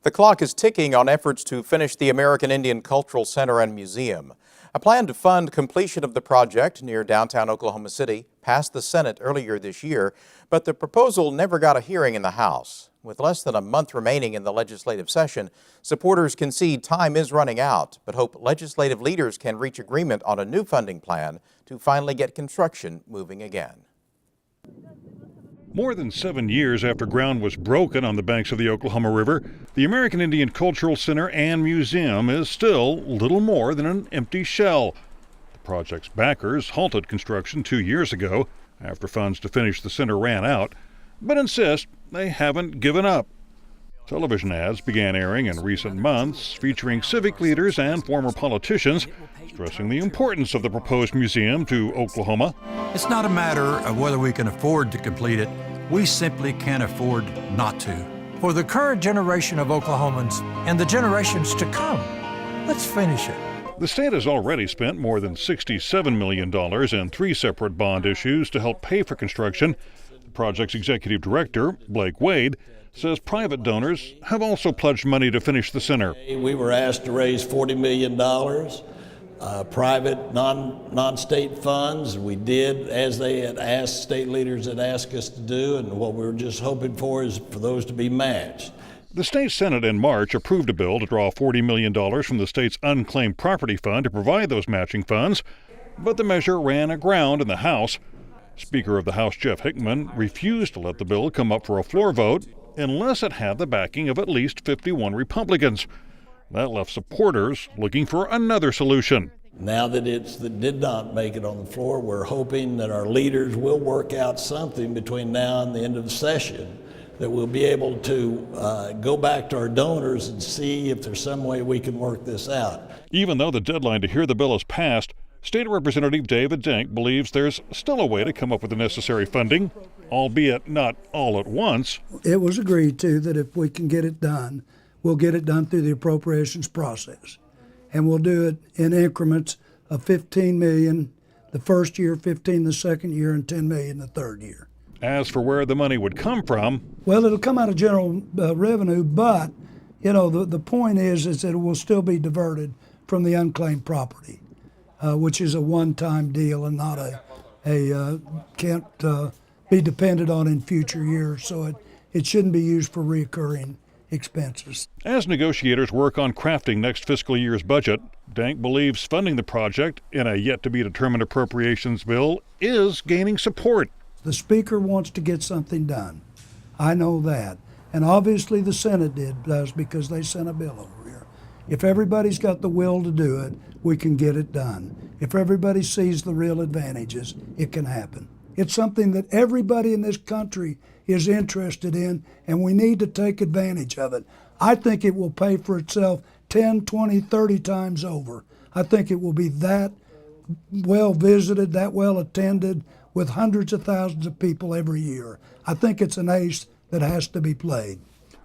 The clock is ticking on efforts to finish the American Indian Cultural Center and Museum. A plan to fund completion of the project near downtown Oklahoma City passed the Senate earlier this year, but the proposal never got a hearing in the House. With less than a month remaining in the legislative session, supporters concede time is running out, but hope legislative leaders can reach agreement on a new funding plan to finally get construction moving again. More than 7 years after ground was broken on the banks of the Oklahoma River, the American Indian Cultural Center and Museum is still little more than an empty shell. The project's backers halted construction 2 years ago after funds to finish the center ran out, but insist they haven't given up. Television ads began airing in recent months featuring civic leaders and former politicians, stressing the importance of the proposed museum to Oklahoma. It's not a matter of whether we can afford to complete it. We simply can't afford not to. For the current generation of Oklahomans and the generations to come, let's finish it. The state has already spent more than $67 million in 3 separate bond issues to help pay for construction. The project's executive director, Blake Wade, says private donors have also pledged money to finish the center. We were asked to raise $40 million. Private, non-state funds. We did as they had asked, state leaders had asked us to do, and what we were just hoping for is for those to be matched. The state Senate in March approved a bill to draw $40 million from the state's unclaimed property fund to provide those matching funds, but the measure ran aground in the House. Speaker of the House Jeff Hickman refused to let the bill come up for a floor vote unless it had the backing of at least 51 Republicans. That left supporters looking for another solution. Now that it did not make it on the floor, we're hoping that our leaders will work out something between now and the end of the session, that we'll be able to go back to our donors and see if there's some way we can work this out. Even though the deadline to hear the bill is passed, State Representative David Denk believes there's still a way to come up with the necessary funding, albeit not all at once. It was agreed to that if we can get it done, we'll get it done through the appropriations process. And we'll do it in increments of $15 million the first year, $15 the second year, and $10 million the third year. As for where the money would come from, well, it'll come out of general revenue, but the point is that it will still be diverted from the unclaimed property, which is a one-time deal and not can't be depended on in future years. So it shouldn't be used for recurring expenses. As negotiators work on crafting next fiscal year's budget, Denk believes funding the project in a yet-to-be-determined appropriations bill is gaining support. The Speaker wants to get something done. I know that. And obviously the Senate does because they sent a bill over here. If everybody's got the will to do it, we can get it done. If everybody sees the real advantages, it can happen. It's something that everybody in this country is interested in, and we need to take advantage of it. I think it will pay for itself 10, 20, 30 times over. I think it will be that well visited, that well attended, with hundreds of thousands of people every year. I think it's an ace that has to be played.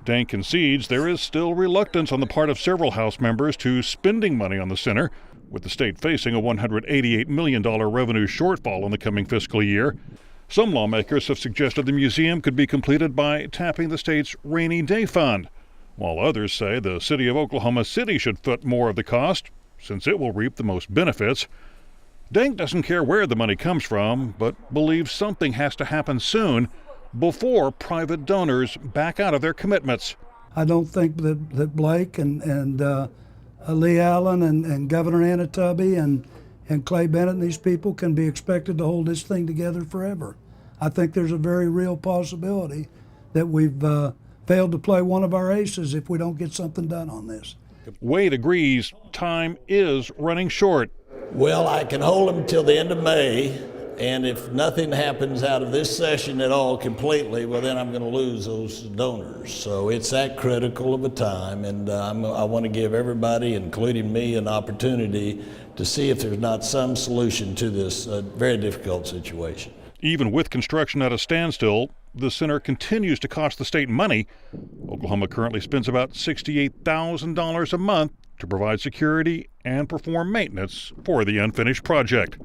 Denk concedes there is still reluctance on the part of several House members to spending money on the center, with the state facing a $188 million revenue shortfall in the coming fiscal year. Some lawmakers have suggested the museum could be completed by tapping the state's rainy day fund, while others say the city of Oklahoma City should foot more of the cost, since it will reap the most benefits. Denk doesn't care where the money comes from, but believes something has to happen soon before private donors back out of their commitments. I don't think that Blake and Lee Allen and Governor Anatubby and Clay Bennett and these people can be expected to hold this thing together forever. I think there's a very real possibility that we've failed to play one of our aces if we don't get something done on this. Wade agrees time is running short. Well, I can hold them till the end of May, and if nothing happens out of this session at all completely, well, then I'm going to lose those donors. So it's that critical of a time, and I want to give everybody, including me, an opportunity to see if there's not some solution to this very difficult situation. Even with construction at a standstill, the center continues to cost the state money. Oklahoma currently spends about $68,000 a month to provide security and perform maintenance for the unfinished project.